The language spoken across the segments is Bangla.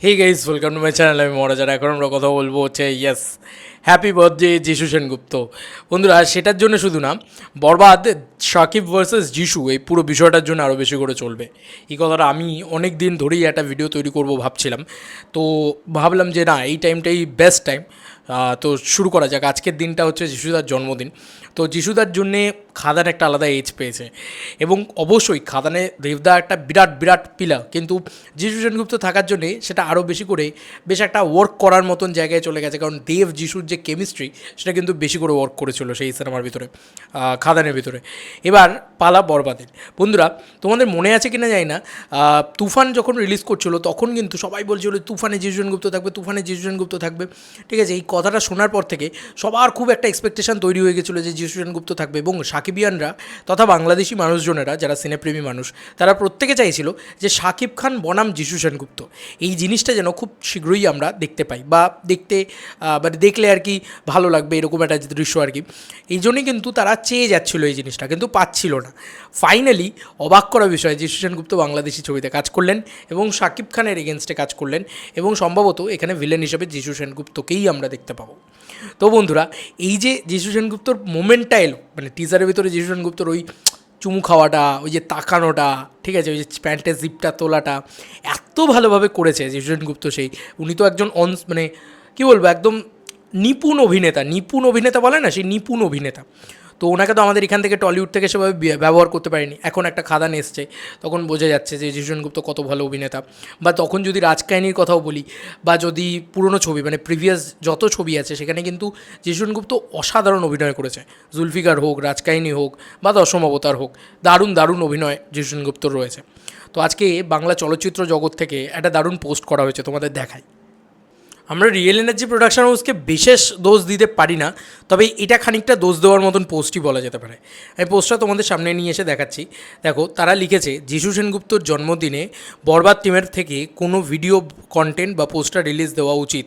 Hey guys, welcome to my channel. আমি মহারাজার। এখন আমরা কথা বলবো হচ্ছে ইয়েস, হ্যাপি বার্থডে যিশু সেনগুপ্ত। বন্ধুরা, সেটার জন্য শুধু না, বরবাদ শাকিব ভার্সেস যিশু এই পুরো বিষয়টার জন্য আরও বেশি করে চলবে। এই কথাটা আমি অনেক দিন ধরেই একটা ভিডিও তৈরি করব ভাবছিলাম। তো ভাবলাম যে না, এই টাইমটাই বেস্ট টাইম। তো শুরু করা যাক। আজকের দিনটা হচ্ছে যিশুদার জন্মদিন। তো যিশুদার জন্যে খাদান একটা আলাদা এজ পেয়েছে, এবং অবশ্যই খাদানে দেবদা একটা বিরাট বিরাট পিলার, কিন্তু যিশু সেনগুপ্ত থাকার জন্যে সেটা আরও বেশি করে বেশ একটা ওয়ার্ক করার মতন জায়গায় চলে গেছে। কারণ দেব যিশুর যে কেমিস্ট্রি, সেটা কিন্তু বেশি করে ওয়ার্ক করেছিল সেই সিনেমার ভিতরে, খাদানের ভিতরে। এবার পালা বরবাদের। বন্ধুরা, তোমাদের মনে আছে কিনা জানি না, তুফান যখন রিলিজ করছিল তখন কিন্তু সবাই বলছিল তুফানে যিশু সেনগুপ্ত থাকবে, তুফানে যিশু সেনগুপ্ত থাকবে। ঠিক আছে, এই কথাটা শোনার পর থেকে সবার খুব একটা এক্সপেকটেশন তৈরি হয়ে গেছিলো যে যিশু সেনগুপ্ত থাকবে, এবং সাকিবিয়ানরা তথা বাংলাদেশি মানুষজনেরা যারা সিনেপ্রেমী মানুষ, তারা প্রত্যেকে চাইছিল যে শাকিব খান বনাম যিশু সেনগুপ্ত এই জিনিসটা যেন খুব শীঘ্রই আমরা দেখতে পাই, বা মানে দেখলে আর কি ভালো লাগবে, এরকম একটা দৃশ্য আর কি। এই জন্যই কিন্তু তারা চেয়ে যাচ্ছিলো এই জিনিসটা, কিন্তু পাচ্ছিল না। ফাইনালি অবাক করা বিষয়, যিশু সেনগুপ্ত বাংলাদেশি ছবিতে কাজ করলেন এবং শাকিব খানের এগেনস্টে কাজ করলেন, এবং সম্ভবত এখানে ভিলেন হিসেবে যিশু সেনগুপ্তকেই আমরা দেখতে পাবো। তো বন্ধুরা, এই যে যিশু সেনগুপ্তর মোমেন্টটা এলো, মানে টিজারের ভিতরে যিশু সেনগুপ্তর ওই চুমু খাওয়াটা, ওই যে তাকানোটা, ঠিক আছে, ওই যে প্যান্টের জিপটা তোলাটা এত ভালোভাবে করেছে যিশু সেনগুপ্ত। সেই উনি তো একজন মানে কী বলবো, একদম নিপুণ অভিনেতা বলে না, সেই নিপুণ অভিনেতা। তো ওনাকে তো আমাদের এখান থেকে টলিউড থেকে সেভাবে ব্যবহার করতে পারেনি। এখন একটা খাদান এসছে, তখন বোঝা যাচ্ছে যে যিশু সেনগুপ্ত কত ভালো অভিনেতা। বা তখন যদি রাজকাহিনীর কথাও বলি, বা যদি পুরনো ছবি মানে প্রিভিয়াস যত ছবি আছে, সেখানে কিন্তু যিশু সেনগুপ্ত অসাধারণ অভিনয় করেছে। জুলফিকার হোক, রাজকাহিনী হোক, বা দশম অবতার হোক, দারুণ দারুণ অভিনয় যিশু সেনগুপ্তর রয়েছে। তো আজকে বাংলা চলচ্চিত্র জগৎ থেকে একটা দারুণ পোস্ট করা হয়েছে, তোমাদের দেখাই। আমরা রিয়েল এনার্জি প্রোডাকশন হাউসকে বিশেষ দোষ দিতে পারি না, তবে এটা খানিকটা দোষ দেওয়ার মতন পোস্টই বলা যেতে পারে। আমি পোস্টটা তোমাদের সামনে নিয়ে এসে দেখাচ্ছি। দেখো, তারা লিখেছে যিশু সেনগুপ্তর জন্মদিনে বরবাদ টিমের থেকে কোনো ভিডিও কন্টেন্ট বা পোস্টার রিলিজ দেওয়া উচিত,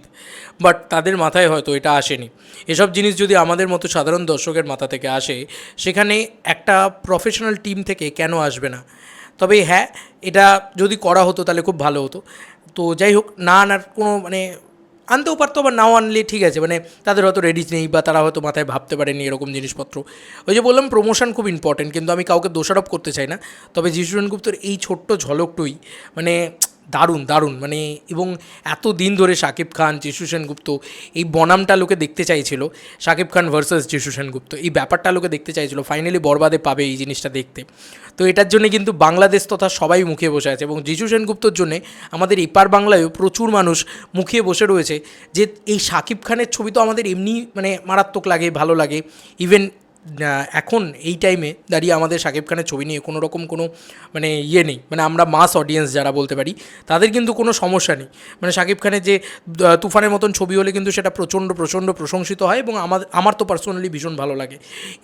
বাট তাদের মাথায় হয়তো এটা আসেনি। এসব জিনিস যদি আমাদের মতো সাধারণ দর্শকের মাথা থেকে আসে, সেখানে একটা প্রফেশনাল টিম থেকে কেন আসবে না? তবে হ্যাঁ, এটা যদি করা হতো তাহলে খুব ভালো হতো। তো যাই হোক, না আনার কোনো মানে আনতেও পারতো, আবার নাও আনলে ঠিক আছে, মানে তাদের হয়তো রেডি নেই, বা তারা হয়তো মাথায় ভাবতে পারেনি এরকম জিনিসপত্র। ওই যে বললাম, প্রমোশন খুব ইম্পর্টেন্ট, কিন্তু আমি কাউকে দোষারোপ করতে চাই না। তবে যিশু সেনগুপ্তর এই ছোট্ট ঝলকটুই মানে দারুণ দারুণ, মানে এবং এত দিন ধরে শাকিব খান যিশু সেনগুপ্ত এই বনামটা লোকে দেখতে চাইছিল, শাকিব খান ভার্সেস যিশু সেনগুপ্ত এই ব্যাপারটা লোকে দেখতে চাইছিল। ফাইনালি বরবাদে পাবে এই জিনিসটা দেখতে। তো এটার জন্য কিন্তু বাংলাদেশ তথা সবাই মুখিয়ে বসে আছে, এবং যিশু সেনগুপ্তর জন্যে আমাদের এপার বাংলায়ও প্রচুর মানুষ মুখিয়ে বসে রয়েছে যে এই শাকিব খানের ছবি তো আমাদের এমনি মানে মারাত্মক লাগে, ভালো লাগে। ইভেন এখন এই টাইমে দাঁড়িয়ে আমাদের শাকিব খানের ছবি নিয়ে কোনো রকম কোনো মানে ইয়ে নেই, মানে আমরা মাস অডিয়েন্স যারা বলতে পারি, তাদের কিন্তু কোনো সমস্যা নেই। মানে শাকিব খানের যে তুফানের মতন ছবি হলে কিন্তু সেটা প্রচণ্ড প্রচণ্ড প্রশংসিত হয়, এবং আমার তো পার্সোনালি ভীষণ ভালো লাগে।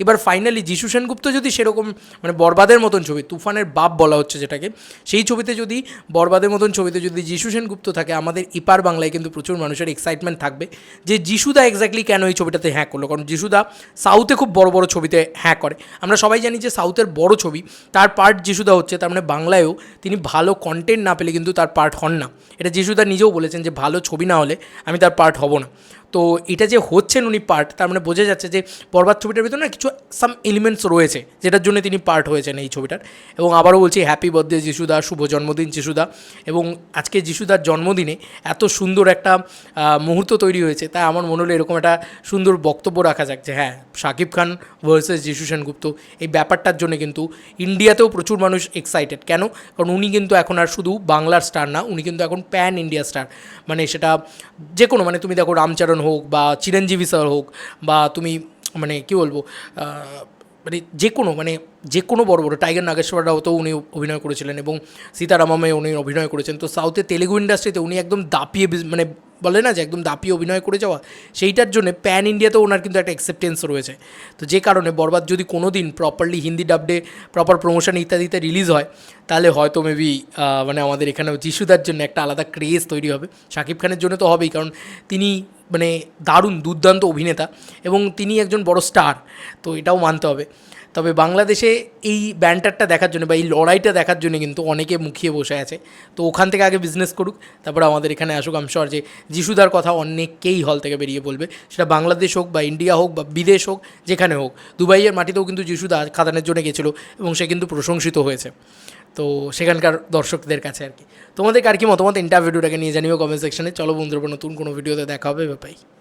এবার ফাইনালি যিশু সেনগুপ্ত যদি সেরকম মানে বরবাদের মতন ছবি, তুফানের বাপ বলা হচ্ছে যেটাকে, সেই ছবিতে যদি বরবাদের মতন ছবিতে যদি যিশু সেনগুপ্ত থাকে, আমাদের এপার বাংলায় কিন্তু প্রচুর মানুষের এক্সাইটমেন্ট থাকবে যে যিশুদা এক্স্যাক্টলি কেন এই ছবিটাতে হ্যাঁ করলো। কারণ যিশুদা সাউথে খুব বড় বড় ছবিতে হ্যাঁ করে, আমরা সবাই জানি যে সাউথের বড় ছবি তার পার্ট যিশুদা হচ্ছে, তার মানে বাংলায়ও তিনি ভালো কন্টেন্ট না পেলে কিন্তু তার পার্ট হন না। এটা যিশুদা নিজেও বলেছেন যে ভালো ছবি না হলে আমি তার পার্ট হব না। তো এটা যে হচ্ছেন উনি পার্ট, তার মানে বোঝা যাচ্ছে যে বরবাদ ছবিটার ভিতরে না কিছু সাম এলিমেন্টস রয়েছে যেটার জন্য তিনি পার্ট হয়েছেন এই ছবিটার। এবং আবারও বলছি, হ্যাপি বার্থডে যিশুদা, শুভ জন্মদিন যিশুদা। এবং আজকে যিশুদার জন্মদিনে এত সুন্দর একটা মুহূর্ত তৈরি হয়েছে, তাই আমার মনে হলো এরকম একটা সুন্দর বক্তব্য রাখা যাক যে হ্যাঁ, শাকিব খান ভার্সেস যিশু সেনগুপ্ত এই ব্যাপারটার জন্য কিন্তু ইন্ডিয়াতেও প্রচুর মানুষ এক্সাইটেড। কেন? কারণ উনি কিন্তু এখন আর শুধু বাংলার স্টার না, উনি কিন্তু এখন প্যান ইন্ডিয়া স্টার। মানে সেটা যে কোনো, মানে তুমি দেখো রামচরণ হোক, বা চিরঞ্জীবী স্যার হোক, বা তুমি মানে কী বলবো, মানে যে কোনো বড় বড় টাইগার নাগেশ্বর রাওতেও উনি অভিনয় করেছিলেন, এবং সীতারামমে উনি অভিনয় করেছেন। তো সাউথে তেলেগু ইন্ডাস্ট্রিতে উনি একদম দাপিয়ে মানে বলে না যে একদম দাপিয়ে অভিনয় করে যাওয়া, সেইটার জন্য প্যান ইন্ডিয়াতেও ওনার কিন্তু একটা অ্যাকসেপ্টেন্স রয়েছে। তো যে কারণে বরবাদ যদি কোনো দিন প্রপারলি হিন্দি ডাবডে প্রপার প্রমোশন ইত্যাদিতে রিলিজ হয়, তাহলে হয়তো মেবি মানে আমাদের এখানেও যিশুদার জন্য একটা আলাদা ক্রেজ তৈরি হবে। শাকিব খানের জন্য তো হবেই, কারণ তিনি মানে দারুণ দুর্দান্ত অভিনেতা, এবং তিনি একজন বড় স্টার, তো এটাও মানতে হবে। তবে বাংলাদেশে এই ব্যান্টারটা দেখার জন্য বা এই লড়াইটা দেখার জন্য কিন্তু অনেকে মুখিয়ে বসে আছে। তো ওখান থেকে আগে বিজনেস করুক, তারপরে আমাদের এখানে আসুক। আমি শিওর যে যিশুদার কথা অনেকেই হল থেকে বেরিয়ে বলবে, সেটা বাংলাদেশ হোক বা ইন্ডিয়া হোক বা বিদেশ হোক, যেখানে হোক। দুবাইয়ের মাটিতেও কিন্তু যিশুদা খাদানের জন্য গেছিলো এবং সে কিন্তু প্রশংসিত হয়েছে। তো সেখানকার দর্শকদের কাছে আর কি। তোমাদের আর কি মতামত ভিডিওটাকে নিয়ে জানিও কমেন্ট সেকশনে। চলো বন্ধুরা, নতুন কোনো ভিডিওতে দেখা হবে, বাই।